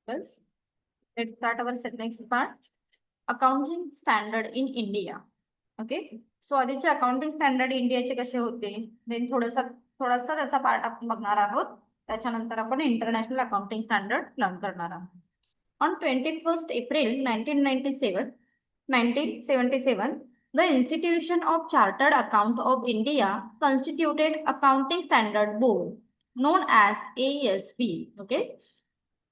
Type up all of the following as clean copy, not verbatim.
Yes. Let's start our next part. Accounting standard in India. Okay. So आधीचे accounting standard इंडियाचे कसे होते, then थोडासा त्याचा पार्ट आपण बघणार आहोत. त्याच्यानंतर आपण इंटरनॅशनल अकाउंटिंग स्टँडर्ड लर्न करणार आहोत. On 21 April 1977, the Institution of Chartered Account of India constituted Accounting Standard Board, known as ASB. Okay.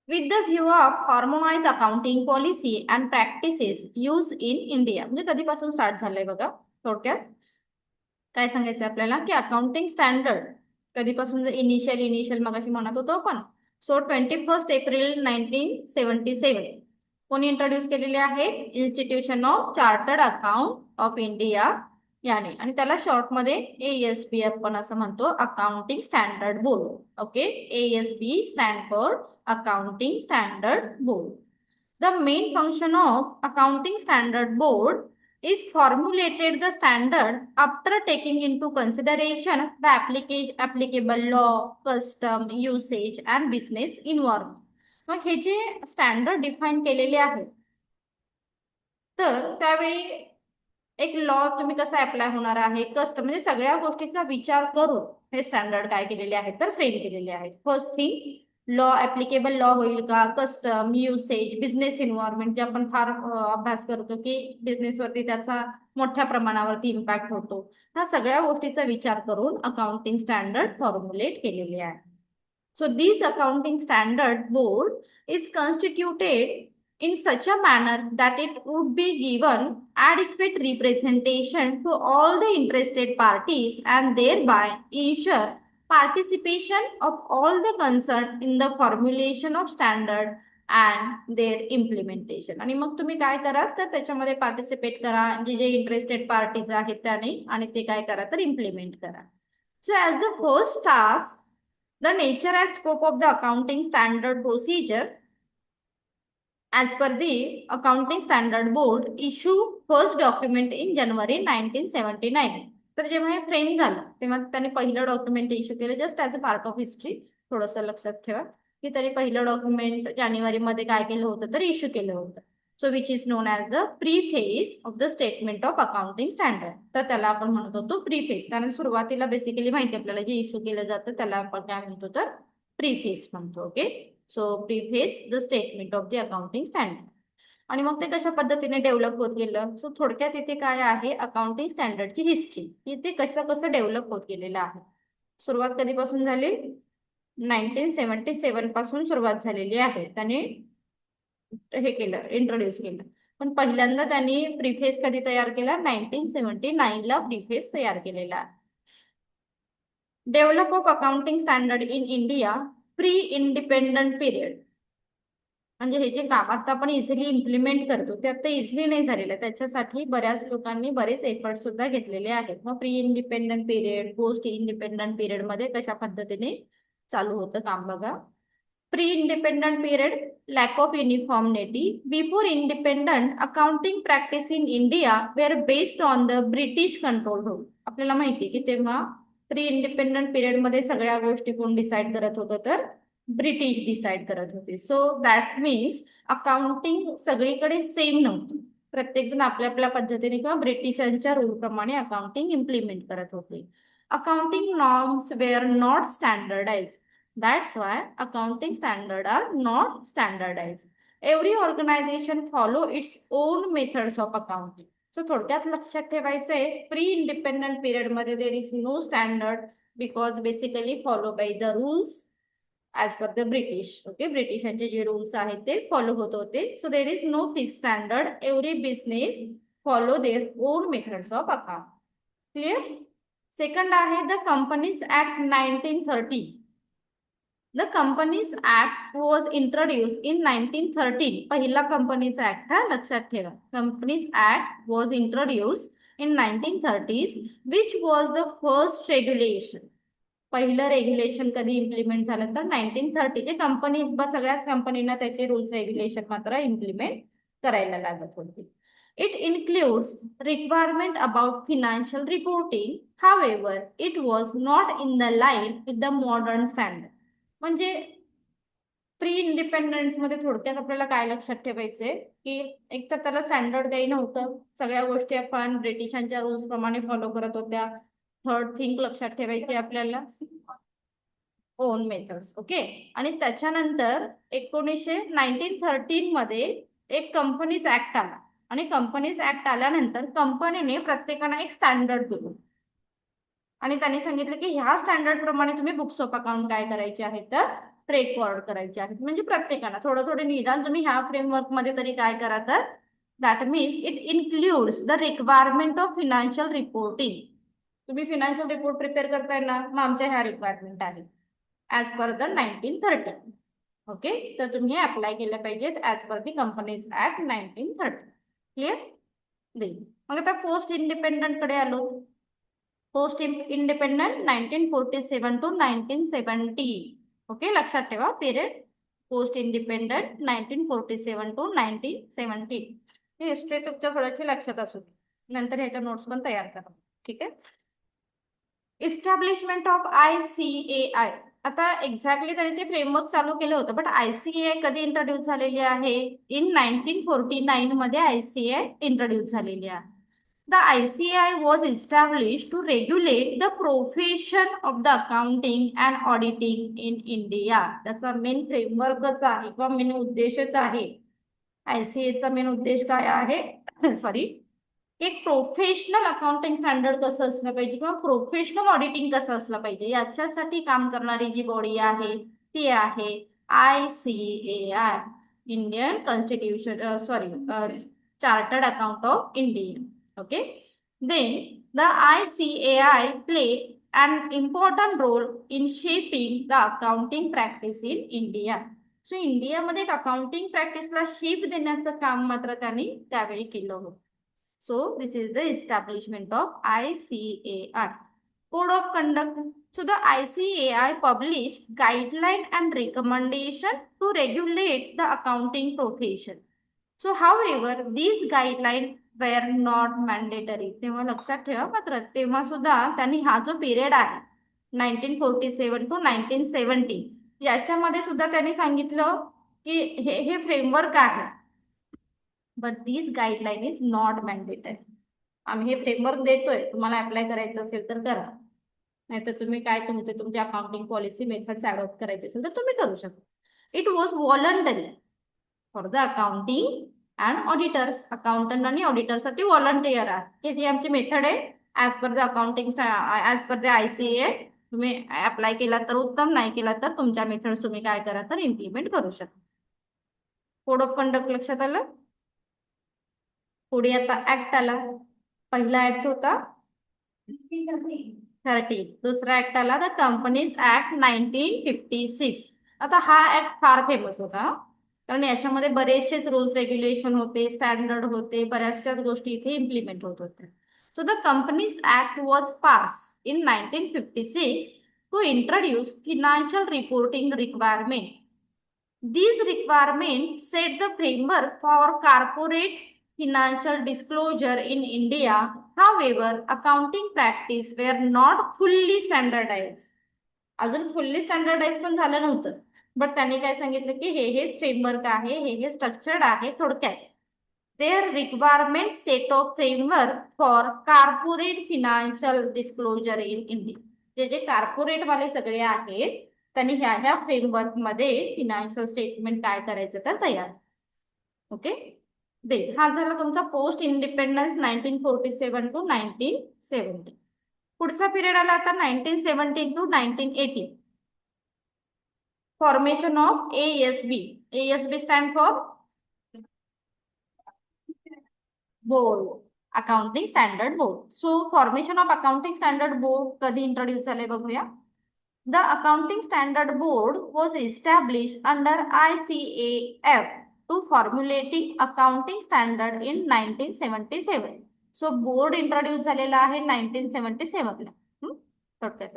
With the view of harmonized accounting policy and practices used in India. म्हणजे कधीपासून start झालंय बघा. थोडक्यात काय सांगायचं आपल्याला की अकाउंटिंग स्टँडर्ड कधीपासून, इनिशियल मगाशी म्हणत होतो आपण. सो 21 एप्रिल 1977 कोणी इंट्रोड्यूस केलेले आहे? Institution of chartered account of India याने, आणि त्याला शॉर्ट मध्ये ASB आपण असं म्हणतो, accounting standard board. Okay. ASB stand for accounting standard board. The main function of accounting standard board is formulated the standard after taking into consideration the applicable law, custom, usage and business environment. मग हे जे standard define केलेले आहेत, तर त्यावेळी एक law तुम्ही कसा अप्लाय होणार आहे, कस्टम, म्हणजे सगळ्या गोष्टीचा विचार करून हे स्टँडर्ड काय केलेले आहेत तर फ्रेम केलेले आहेत. First thing, law applicable law होईल का, कस्टम, युसेज, बिझनेस एन्व्हायरमेंट, जे आपण फार अभ्यास करतो की बिझनेसवरती त्याचा मोठ्या प्रमाणावरती इम्पॅक्ट होतो, ह्या सगळ्या गोष्टीचा विचार करून अकाउंटिंग स्टँडर्ड फॉर्म्युलेट केलेले आहे. So this accounting standard board is constituted in such a manner that it would be given adequate representation to all the interested parties and thereby ensure participation of all the concerned in the formulation of standard and their implementation. आणि मग तुम्ही काय करा तर त्याच्यामध्ये participate करा, जे interested parties आहेत त्याने, आणि ते काय करा तर इम्प्लिमेंट करा. So as the first task, the nature and scope of the accounting standard procedure as per the Accounting Standard Board issue first document in January 1979. तर जेव्हा हे फ्रेम झालं तेव्हा त्यांनी पहिलं डॉक्युमेंट इश्यू केलं. Just as a part of history थोडंसं लक्षात ठेवा की त्यांनी पहिलं डॉक्युमेंट जानेवारीमध्ये काय केलं होतं तर इश्यू केलं होतं. So which is non as the preface of the statement of accounting standard. तर त्याला आपण म्हणत होतो प्रीफेस, कारण सुरुवातीला बेसिकली माहिती आपल्याला जे इश्यू केलं जातं त्याला आपण काय म्हणतो तर प्रीफेस म्हणतो. Okay. So preface the statement of the accounting standard. आणि मग ते कशा पद्धतीने डेव्हलप होत गेलं. सो थोडक्यात इथे काय आहे, अकाउंटिंग स्टँडर्डची हिस्ट्री, इथे कसं डेव्हलप होत गेलेलं आहे. सुरुवात कधीपासून झाली, 1977 पासून सुरुवात झालेली आहे. त्याने हे केलं, इंट्रोड्यूस केलं. पण पहिल्यांदा त्यांनी प्रीफेस कधी तयार केला, 1979 ला प्रीफेस तयार केलेला. Develop of accounting standard in India pre independent period. म्हणजे हे जे काम आता आपण इझिली इम्प्लिमेंट करतो ते आता इझिली नाही झालेलं, त्याच्यासाठी बऱ्याच लोकांनी बरेच एफर्ट सुद्धा घेतलेले आहेत. मग pre independent period, post independent period मध्ये कशा पद्धतीने चालू होतं काम बघा. Pre independent period, lack of uniformity. Before independent accounting practice in India were based on the British control rule. आपल्याला माहिती की तेव्हा प्री इंडिपेंडंट पिरियड मध्ये सगळ्या गोष्टी कोण डिसाईड करत होतं तर ब्रिटिश डिसाईड करत होते. सो दॅट मीन्स अकाउंटिंग सगळीकडे सेम नव्हतं, प्रत्येक जण आपल्या आपल्या पद्धतीने किंवा ब्रिटिशांच्या रूल प्रमाणे अकाउंटिंग इम्प्लिमेंट करत होते. Accounting norms were not standardise. That's why accounting standard are not standardise. Every organisation follow its own methods of accounting. So थोडक्यात लक्षात ठेवायचंय, प्री इंडिपेंडंट पिरियड मध्ये there is no standard because basically follow by the rules as per the British. Okay. ब्रिटिशांचे जे rules आहेत ते follow होत होते. So there is no fix standard. Every business follow their own methods of account. Clear. Second आहे the companies act 1930. The companies act was introduce in 1913. पहिला companies act हा लक्षात ठेवा. Companies act was introduce in 1930 which was the first regulation. पहिलं regulation कधी implement झालं तर 1930. ते कंपनी सगळ्याच कंपनीना त्याचे रूल्स रेग्युलेशन मात्र इम्प्लिमेंट करायला लागत होते. It includes requirement about financial reporting. However it was not in the line with the modern standard. म्हणजे प्री इंडिपेंडन्स मध्ये थोडक्यात आपल्याला काय लक्षात ठेवायचंय की एक तर त्याला स्टँडर्ड काही नव्हतं, सगळ्या गोष्टी आपण ब्रिटिशांच्या रूल्स प्रमाणे फॉलो करत होत्या. थर्ड थिंग लक्षात ठेवायची आपल्याला ओन मेथड्स. ओके. आणि त्याच्यानंतर 1913 मध्ये एक कंपनीज ऍक्ट आला आणि कंपनीज ऍक्ट आल्यानंतर कंपनीने प्रत्येकाने एक स्टँडर्ड दिलं आणि त्यांनी सांगितलं की ह्या स्टँडर्ड प्रमाणे तुम्ही बुक्स ऑफ अकाउंट काय करायचे आहेत तर रेकॉर्ड करायचे आहेत. म्हणजे प्रत्येकाला थोडं थोडं निदान तुम्ही ह्या फ्रेमवर्क मध्ये तरी काय करा तर that means it includes the requirement of financial reporting. तुम्ही फिनान्शियल रिपोर्ट प्रिपेअर करताय ना, मग आमच्या ह्या रिक्वायरमेंट आहेत ॲज पर द 1930. ओके. तर तुम्ही अप्लाय केल्या पाहिजेत as per the companies act 1930. Clear. देईल. मग आता पोस्ट इंडिपेंडंट कडे आलो. Post independent 1947 to 1970. ओके. लक्षात ठेवा period. Post independent 1947 to 1970. He history तुमच्या थोडीशी लक्षात असू दे, नंतर ह्याच्या नोट्स पण तयार करा. ठीक आहे. Establishment of ICAI. आता एक्झॅक्टली त्यांनी ते फ्रेमवर्क चालू केलं होतं, बट ICAI कधी इंट्रोड्यूस झालेली आहे? इन 1949 मध्ये ICAI इंट्रोड्यूस झालेली आहे. The ICAI was established to regulate the profession of the accounting and auditing in India. त्याचा मेन फ्रेमवर्कच आहे किंवा मेन उद्देशच आहे. ICAI चा मेन उद्देश काय आहे? सॉरी, एक प्रोफेशनल अकाउंटिंग स्टँडर्ड कसं असलं पाहिजे किंवा प्रोफेशनल ऑडिटिंग कसं असलं पाहिजे याच्यासाठी काम करणारी जी बॉडी आहे ती आहे ICAI, Indian constitution chartered account of India. Okay. Then the ICAI play an important role in shaping the accounting practice in India. So इंडियामध्ये एक अकाउंटिंग प्रॅक्टिसला शेप देण्याचं काम मात्र त्यांनी त्यावेळी केलं होतं. So this is the establishment of ICAI. Code of conduct. So the ICAI published guideline and recommendation to regulate the accounting profession. So however these guidelines were not mandatory. तेव्हा लक्षात ठेवा मात्र तेव्हा सुद्धा त्यांनी हा जो पिरियड आहे 1947 to 1970 याच्यामध्ये सुद्धा त्यांनी सांगितलं की हे फ्रेमवर्क आहे, but this guideline is not mandatory. आम्ही हे फ्रेमवर्क देतोय, तुम्हाला अप्लाय करायचं असेल तर करा, नाहीतर तुम्ही काय तुमची अकाउंटिंग पॉलिसी मेथड्स अडॉप्ट करायचे असेल तर तुम्ही करू शकता. It was voluntary for the accounting and auditors. Accountant आणि ऑडिटरसाठी व्हॉलंटियर आहे की ही आमची मेथड आहे as per the accounting as per the ICAI. तुम्ही अप्लाय केला तर उत्तम, नाही केला तर तुमच्या मेथड्स तुम्ही काय करा तर इम्प्लिमेंट करू शकता. कोड ऑफ कंडक्ट लक्षात आलं. पुढे आता ऍक्ट आला. पहिला ऍक्ट होता 30. दुसरा ऍक्ट आला द कंपनीज ऍक्ट 1956. आता हा ऍक्ट फार फेमस होता कारण याच्यामध्ये बरेचसेच रूल्स रेग्युलेशन होते, स्टँडर्ड होते, बऱ्याचशाच गोष्टी इथे इम्प्लिमेंट होत होत्या. So the companies act was pass in 1956 to introduce financial reporting requirement. These requirements set the framework for corporate financial disclosure in India. However, accounting practice were not fully standardized. अजून fully standardise पण झालं नव्हतं, but त्यांनी काय सांगितलं की हे framework आहे, हे स्ट्रक्चर्ड आहे. थोडक्यात their requirement set of framework for corporate financial disclosure in India. जे कॉर्पोरेट वाले सगळे आहेत त्यांनी ह्या फ्रेमवर्क मध्ये फिनान्शियल स्टेटमेंट काय करायचं तर तयार. ओके. दे हा झाला तुमचा पोस्ट इंडिपेंडन्स 1947 to 1970. पुढचा पिरियड आला आता 1917 to 1918. Formation of ASB. ASB stand for board, accounting standard board. So formation of accounting standard board कधी इंट्रोड्यूस झाले बघूया. The Accounting Standard Board was established under ICAF to formulating accounting standard in 1977. So board introduce झालेला आहे 1977 ला. थोडक्यात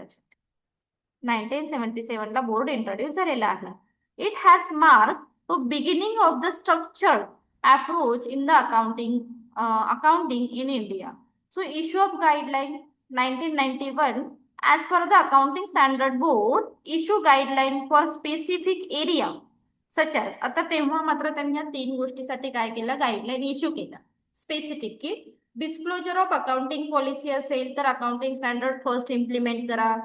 1977 ला board introduce झालेला आहे. It has marked the beginning of the structured approach in the accounting in India. So issue of guideline 1991. As per the Accounting Standard Board, issue guideline for specific area सच आहे. आता तेव्हा मात्र त्यांनी या 3 गोष्टीसाठी काय केलं, गाईडलाईन इश्यू केला स्पेसिफिक, की डिस्क्लोजर ऑफ अकाउंटिंग पॉलिसी असेल तर अकाउंटिंग स्टँडर्ड फर्स्ट इम्प्लिमेंट करा.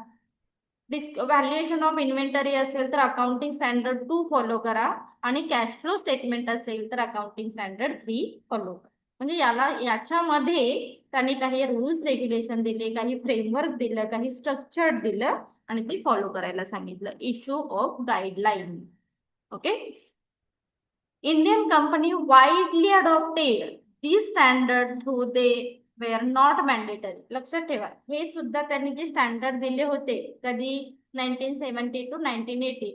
व्हॅल्युएशन ऑफ इन्व्हेंटरी असेल तर अकाउंटिंग स्टँडर्ड 2 फॉलो करा, आणि कॅश फ्लो स्टेटमेंट असेल तर अकाउंटिंग स्टँडर्ड 3 फॉलो करा. म्हणजे याच्यामध्ये त्यांनी काही रूल्स रेग्युलेशन दिले, काही फ्रेमवर्क दिलं, काही स्ट्रक्चर दिलं आणि ते फॉलो करायला सांगितलं. Issue of guideline. Okay. Indian company widely adopted these standard through they were not mandatory. लक्षात ठेवा, हे सुद्धा त्यांनी जे स्टँडर्ड दिले होते कधी 1970 टू 1980,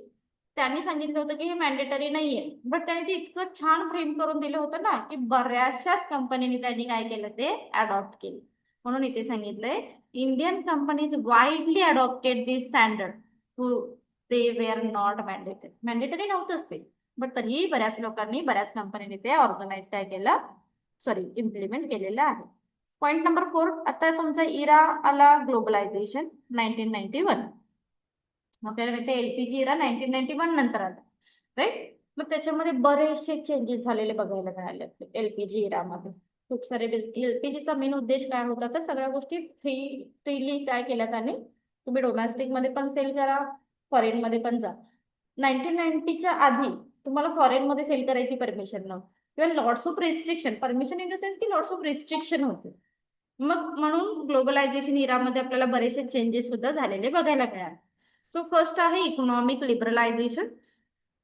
त्यांनी सांगितलं होतं की हे मॅन्डेटरी नाहीये, बट त्यांनी ते इतकं छान फ्रेम करून दिलं होतं ना की बऱ्याचशाच कंपनीने त्यांनी काय केलं, ते अडॉप्ट केले. म्हणून इथे सांगितलंय Indian companies widely adopted this standard through they were not mandatory. Mandatory नव्हतंच ते, बट तरीही बऱ्याच लोकांनी, बऱ्याच कंपनीने ते ऑर्गनाईज काय केलं, इम्प्लिमेंट केलेलं आहे. Point number 4. आता तुमचा इरा आला ग्लोबलायझेशन 1991. आपल्याला माहिती एलपीजी इरा 1991 नंतर आला, राईट. मग त्याच्यामध्ये बरेचसे चेंजेस झालेले बघायला मिळाले एलपीजी इरामध्ये. खूप सारे एलपीजीचा मेन उद्देश काय होता, तर सगळ्या गोष्टी फ्रीली काय केल्या त्याने, तुम्ही डोमेस्टिक मध्ये पण सेल करा, फॉरेन मध्ये पण जा. 1990च्या आधी तुम्हाला फॉरेन मध्ये सेल करायची परमिशन नव्हती, किंवा lots of restriction, permission in the sense की लॉट्स ऑफ रिस्ट्रिक्शन होते. मग म्हणून ग्लोबलायझेशन इरामध्ये आपल्याला बरेचसे चेंजेस सुद्धा झालेले बघायला मिळाले. तो फर्स्ट आहे economic liberalisation.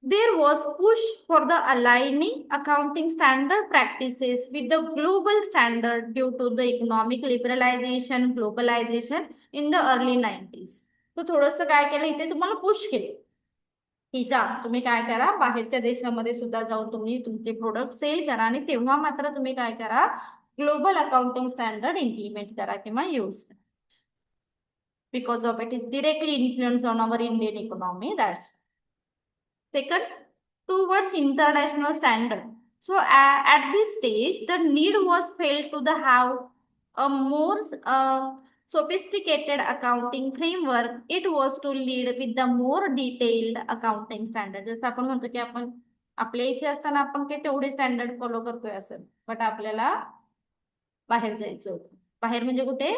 There was push for the aligning accounting standard practices with the global standard due to the economic liberalization, globalization in the early 90s. तो थोडंसं काय केलं, इथे तुम्हाला पुश केलं की जा तुम्ही काय करा, बाहेरच्या देशामध्ये सुद्धा जाऊन तुम्ही तुमचे प्रोडक्ट सेल करा, आणि तेव्हा मात्र तुम्ही काय करा, ग्लोबल अकाउंटिंग स्टँडर्ड इम्प्लिमेंट करा किंवा यूज करा. Because of it is directly influence on our Indian economy. That's second, towards international standard. So at this stage, the need was felt to the have a more sophisticated accounting framework. It was to lead with the more detailed accounting standard. जसं आपण म्हणतो की आपण आपल्या इथे असताना आपण काही तेवढे स्टँडर्ड फॉलो करतोय असं, बट आपल्याला बाहेर जायचं होतं. बाहेर म्हणजे कुठे,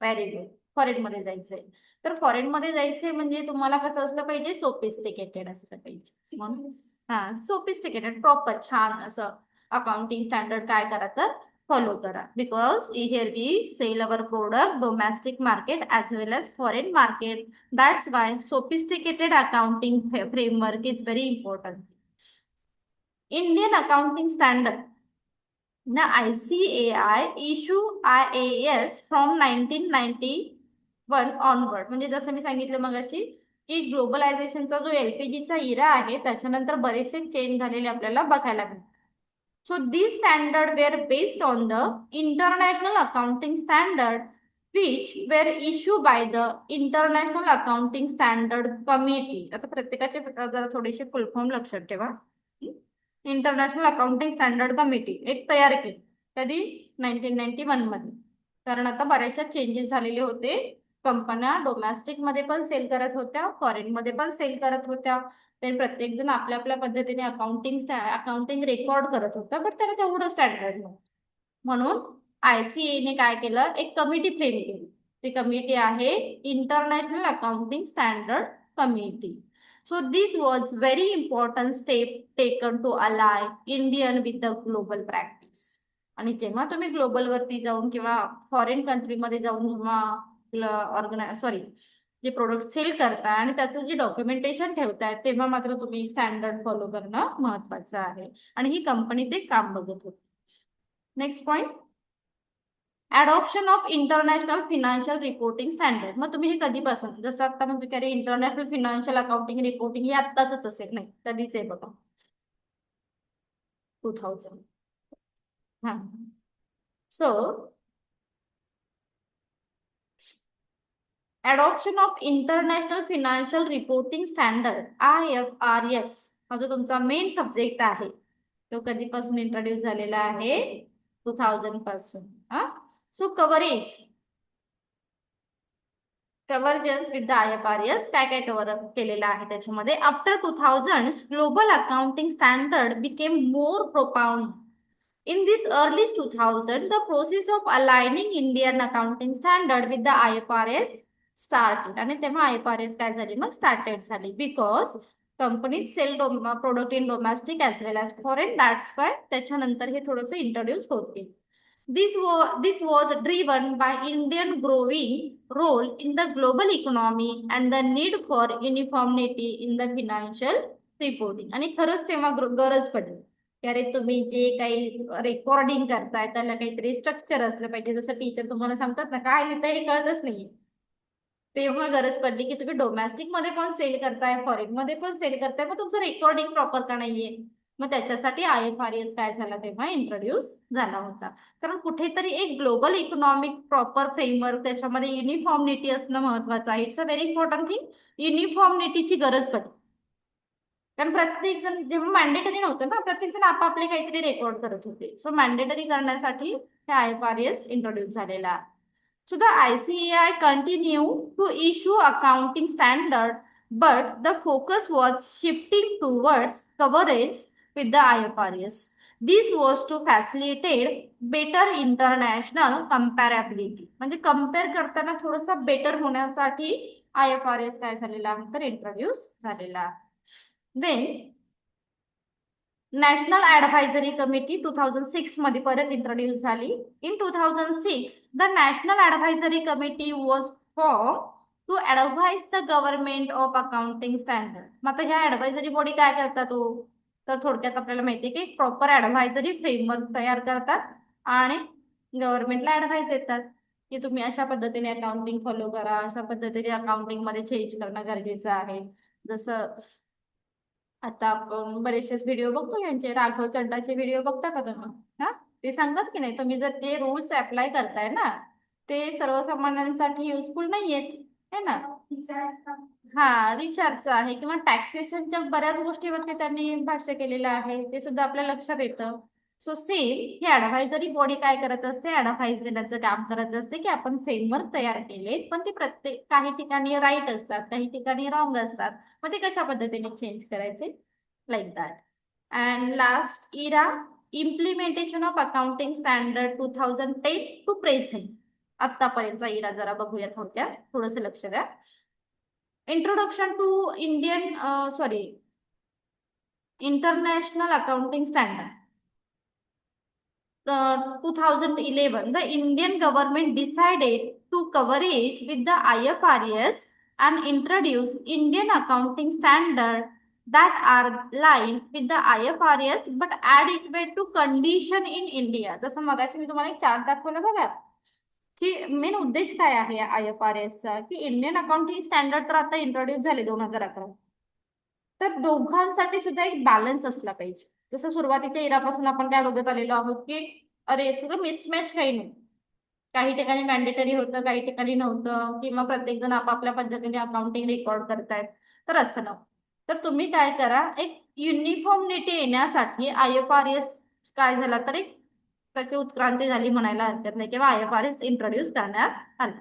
व्हेरी गुड, फॉरेन मध्ये जायचंय. तर फॉरेन मध्ये जायचंय म्हणजे तुम्हाला कसं असलं पाहिजे, सोफिस्टिकेटेड असलं पाहिजे. म्हणून सोफिस्टिकेटेड प्रॉपर छान असं अकाउंटिंग स्टँडर्ड काय करा, तर फॉलो करा. Because here we sell our product domestic market as well as foreign market. That's why sophisticated accounting framework is very important. Indian accounting standard The ICAI issue IAS from 1991 onward. म्हणजे जसं मी सांगितलं मगाशी की ग्लोबलायझेशनचा जो एलपीजीचा इरा आहे त्याच्यानंतर बरेचसे चेंज झालेले आपल्याला बघायला मिळतात. So this standard were based on the international accounting standard which were issued by the international accounting standard committee. आता प्रत्येकाचे जरा थोडेसे फुल फॉर्म लक्षात ठेवा. इंटरनॅशनल अकाउंटिंग स्टँडर्ड कमिटी एक तयार केली कधी, 1991 मध्ये. कारण आता बऱ्याचशा चेंजेस झालेले होते, कंपन्या डोमेस्टिक मध्ये पण सेल करत होत्या, फॉरेन मध्ये पण सेल करत होत्या. ते प्रत्येक जण आपल्या आपल्या पद्धतीने अकाउंटिंग रेकॉर्ड करत होता, बट त्याला तेवढं स्टँडर्ड नव्हतं. म्हणून आयसीएने काय केलं, एक कमिटी फ्रेम केली. ती कमिटी आहे international accounting standard committee. So this was very important step taken to ally Indian with the global practice. आणि जेव्हा तुम्ही ग्लोबल वरती जाऊन किंवा फॉरेन कंट्रीमध्ये जाऊन जेव्हा जे प्रोडक्ट सेल करता आणि त्याचं जे डॉक्युमेंटेशन ठेवताय, तेव्हा मात्र तुम्ही स्टँडर्ड फॉलो करणं महत्वाचं आहे. आणि ही कंपनी ते काम बघत होती. Next point, adoption of international financial reporting standard. मग तुम्ही हे कधीपासून, जसं आता म्हणतो की अरे इंटरनॅशनल फिनान्शियल अकाउंटिंग रिपोर्टिंग हे आत्ताच असेल, नाही, कधीच आहे बघा, 2000. हा. So adoption of international financial reporting standard IFRS हा जो तुमचा मेन सब्जेक्ट आहे तो कधीपासून इंट्रोड्यूस झालेला आहे, 2000 पासून. So coverage convergence with the IFRS काय काय कव्हर केलेलं आहे त्याच्यामध्ये. After 2000 global accounting standard became more propound. In this early 2000, the process of aligning Indian accounting standard with the IFRS started. आणि तेव्हा IFRS काय झाली मग स्टार्टेड झाली. Because companies sell product in domestic as well as foreign. That's why त्याच्यानंतर हे थोडंसं introduce होतील. This was driven by Indian growing role in the global economy and the need for uniformity in the financial reporting. आणि खरंच तेव्हा गरज पडली की अरे तुम्ही जे काही रेकॉर्डिंग करताय त्याला काहीतरी स्ट्रक्चर असलं पाहिजे. जसं टीचर तुम्हाला सांगतात ना काय लिहिता हे कळतच नाहीये. तेव्हा गरज पडली की तुम्ही डोमेस्टिक मध्ये पण सेल करताय, फॉरेन मध्ये पण सेल करताय, मग तुमचं रेकॉर्डिंग प्रॉपर का नाहीये. मग त्याच्यासाठी IFRS काय झाला तेव्हा इंट्रोड्यूस झाला होता. कारण कुठेतरी एक ग्लोबल इकॉनॉमिक प्रॉपर फ्रेमवर्क त्याच्यामध्ये युनिफॉर्मिटी असणं महत्वाचं आहे. It's a very important thing. युनिफॉर्मिटीची गरज पडते. कारण प्रत्येक जण जेव्हा मॅन्डेटरी नव्हतं ना, प्रत्येक जण आपापले काहीतरी रेकॉर्ड करत होते. सो मॅन्डेटरी करण्यासाठी हे IFRS इंट्रोड्यूस झालेला आहे. So the ICAI continue to issue accounting standard, but the focus was shifting towards coverage with the IFRS. This was to facilitate better international comparability. म्हणजे कम्पेअर करताना थोडंसं better होण्यासाठी IFRS काय झालेला आहे तर इंट्रोड्यूस झालेला आहे. Then नॅशनल ॲडव्हायझरी कमिटी 2006 मध्ये परत इंट्रोड्यूस झाली. In 2006 the national advisory committee was form to advise the government of accounting standard. मग आता ह्या ॲडव्हायझरी बॉडी काय करतात हो तर थोडक्यात आपल्याला माहिती आहे की प्रॉपर ॲडव्हायझरी फ्रेमवर्क तयार करतात आणि गव्हर्नमेंटला ॲडव्हाइस देतात की तुम्ही अशा पद्धतीने अकाउंटिंग फॉलो करा, अशा पद्धतीने अकाउंटिंग मध्ये चेंज करणं गरजेचं आहे. जसं आता आपण बरेचसेच व्हिडिओ बघतो यांचे, राघव चड्डाचे व्हिडिओ बघता का तुम्ही? हा ते सांगतात की नाही तुम्ही जर ते रूल्स अप्लाय करताय ना ते सर्वसामान्यांसाठी युजफुल नाही आहेत है ना. हा रिचार्जचं आहे किंवा टॅक्सेशनच्या बऱ्याच गोष्टीवरती त्यांनी भाष्य केलेलं आहे ते सुद्धा आपल्या लक्षात येतं. सो सेम ही ॲडव्हायझरी बॉडी काय करत असते, ॲडव्हाइस देण्याचं काम करत असते की आपण फ्रेमवर्क तयार केले पण ते प्रत्येक काही ठिकाणी राईट असतात, काही ठिकाणी रॉंग असतात. मग ते कशा पद्धतीने चेंज करायचे like that. And last era implementation of accounting standard 2010 to present. आतापर्यंतचा इरा जरा बघूया थोडक्यात, थोडंसं लक्ष द्या. Introduction to international accounting standard 2011, the Indian government decided to coverage with the IFRS and introduce Indian accounting standard that are aligned with the IFRS but adequate to condition in India. जसं मगाशी मी तुम्हाला एक chart दाखवला बघा की main उद्देश काय आहे IFRS चा की इंडियन अकाउंटिंग स्टँडर्ड तर आता इंट्रोड्यूस झाले 2011, तर दोघांसाठी सुद्धा एक बॅलन्स असला पाहिजे. जसं सुरुवातीच्या इरापासून आपण काय बघत आलेलो आहोत की अरे सगळं मिसमॅच काही नाही. काही ठिकाणी मॅन्डेटरी होतं, काही ठिकाणी नव्हतं किंवा प्रत्येक जण आपापल्या पद्धतीने अकाउंटिंग रेकॉर्ड करतायत. तर असं नको. तर तुम्ही काय करा एक युनिफॉर्मिटी येण्यासाठी IFRS काय झाला तर एक त्याची उत्क्रांती झाली म्हणायला हरकत नाही किंवा IFRS इंट्रोड्यूस करण्यात आलं.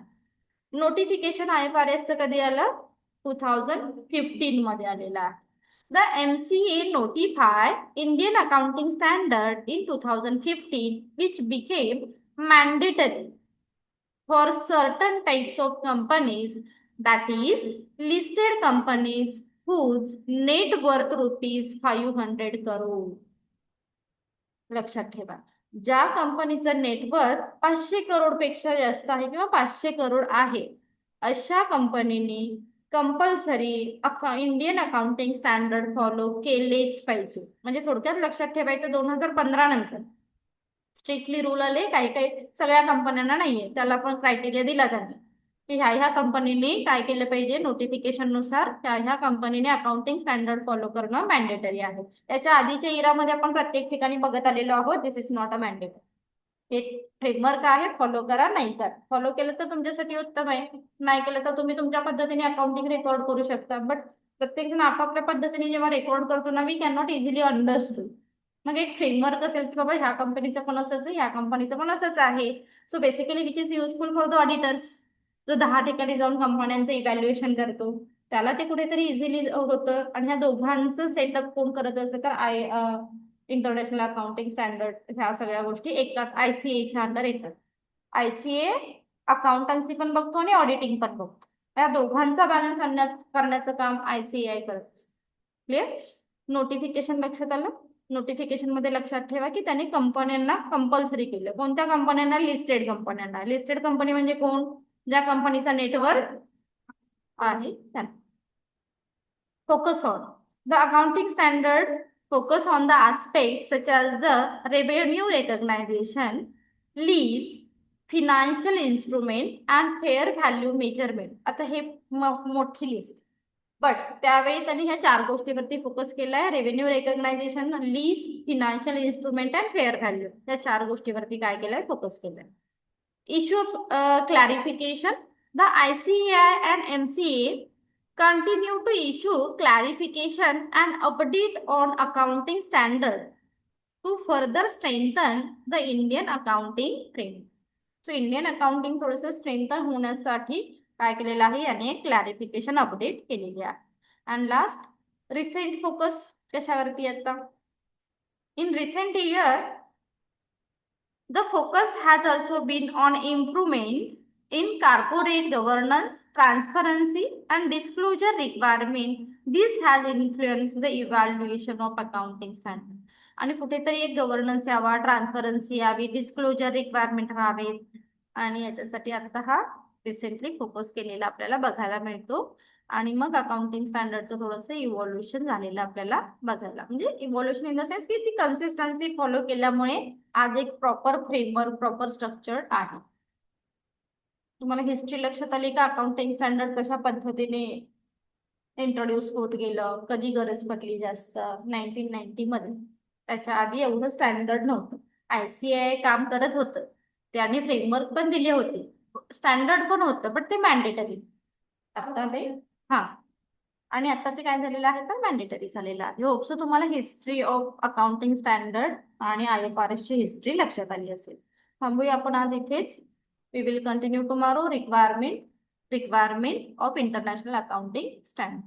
नोटिफिकेशन IFRS चं कधी आलं 2015 मध्ये आलेलं आहे. The MCA notified Indian accounting standard in 2015, which became mandatory for certain types of companies, that is, listed companies whose net worth rupees 500 crore. लक्षात ठेवा, ज्या कंपनीचं नेटवर्थ 500 करोड पेक्षा जास्त आहे किंवा 500 करोड आहे अशा कंपनीने compulsory Indian accounting standard follow केलेच पाहिजे. म्हणजे थोडक्यात लक्षात ठेवायचं 2015 नंतर स्ट्रिक्टली रूल आले. काही काही सगळ्या कंपन्यांना नाहीये, त्याला पण क्रायटेरिया दिला त्यांनी की ह्या कंपनीने काय केलं पाहिजे. नोटिफिकेशन नुसार ह्या कंपनीने अकाउंटिंग स्टँडर्ड फॉलो करणं मॅन्डेटरी आहे. त्याच्या आधीच्या इरामध्ये आपण प्रत्येक ठिकाणी बघत आलेलो आहोत दिस इज नॉट अ मॅन्डेटरी. हे फ्रेमवर्क आहे, फॉलो करा नाही करा. फॉलो केलं तर तुमच्यासाठी उत्तम आहे, नाही केलं तर तुम्ही तुमच्या पद्धतीने अकाउंटिंग रेकॉर्ड करू शकता. बट प्रत्येक जण आपापल्या पद्धतीने जेव्हा रेकॉर्ड करतो ना we can not easily understood. मग एक फ्रेमवर्क असेल की बाबा ह्या कंपनीचं पण असंच आहे, ह्या कंपनीचं पण असंच आहे. So basically which is useful for the auditors. जो 10 ठिकाणी जाऊन कंपन्यांचं इव्हॅल्युएशन करतो त्याला ते कुठेतरी इझिली होतं. आणि ह्या दोघांचं सेटअप कोण करत असतं तर इंटरनॅशनल अकाउंटिंग स्टँडर्ड ह्या सगळ्या गोष्टी एकाच ICAच्या अंडर येतात. ICA अकाउंटन्सी पण बघतो आणि ऑडिटिंग पण बघतो. या दोघांचा बॅलन्स करण्याचं काम ICAI करत असतं. क्लिअर? नोटिफिकेशन लक्षात आलं? नोटिफिकेशन मध्ये लक्षात ठेवा की त्यांनी कंपन्यांना कंपल्सरी केलं. कोणत्या कंपन्यांना? लिस्टेड कंपन्यांना. लिस्टेड कंपनी म्हणजे कोण? ज्या कंपनीचा नेटवर्क आहे त्यांना. Focus on the accounting standard focus on the aspects such as the revenue recognition, lease, financial instrument and fair value measurement. आता हे मोठी लिस्ट, बट त्यावेळी त्यांनी ह्या 4 गोष्टीवरती फोकस केलाय. Revenue recognisation, lease, financial instrument and fair value या 4 गोष्टीवरती काय केलंय? फोकस केलंय. Issue of clarification. The ICAI and MCA continue to issue clarification and update on accounting standard to further strengthen the Indian accounting framework. So Indian accounting थोडंसं strengthen होण्यासाठी काय केलेलं आहे? याने क्लॅरिफिकेशन अपडेट केलेली आहे. अँड लास्ट, रिसेंट फोकस कशावरती आता? In recent year the focus has also been on improvement in corporate governance, transparency and disclosure requirement. This has influenced the evaluation of accounting standard. आणि कुठेतरी एक governance यावा, transparency यावी, disclosure requirement व्हावेत आणि याच्यासाठी आता हा रिसेंटली फोकस केलेला आपल्याला बघायला मिळतो. आणि मग अकाउंटिंग स्टँडर्डचं थोडंसं इव्हॉल्युशन झालेलं आपल्याला बघायला, म्हणजे इव्हॉल्युशन इन द सेन्स की ती कन्सिस्टन्सी फॉलो केल्यामुळे आज एक प्रॉपर फ्रेमवर्क, प्रॉपर स्ट्रक्चर आहे. तुम्हाला हिस्ट्री लक्षात आली का? अकाउंटिंग स्टँडर्ड कशा पद्धतीने इंट्रोड्यूस होत गेलं, कधी गरज पडली जास्त? 1990 मध्ये. त्याच्या आधी एवढं स्टँडर्ड नव्हतं. ICAI काम करत होतं, त्याने फ्रेमवर्क पण दिले होते, स्टँडर्ड पण होतं, बट ते मॅन्डेटरी. आता ते आणि आता ते काय झालेलं आहे तर मॅन्डेटरी झालेलं आहे. होपसो तुम्हाला हिस्ट्री ऑफ अकाउंटिंग स्टँडर्ड आणि IFRS ची हिस्ट्री लक्षात आली असेल. थांबूया आपण आज इथेच. We will continue tomorrow. Requirement of international accounting standard.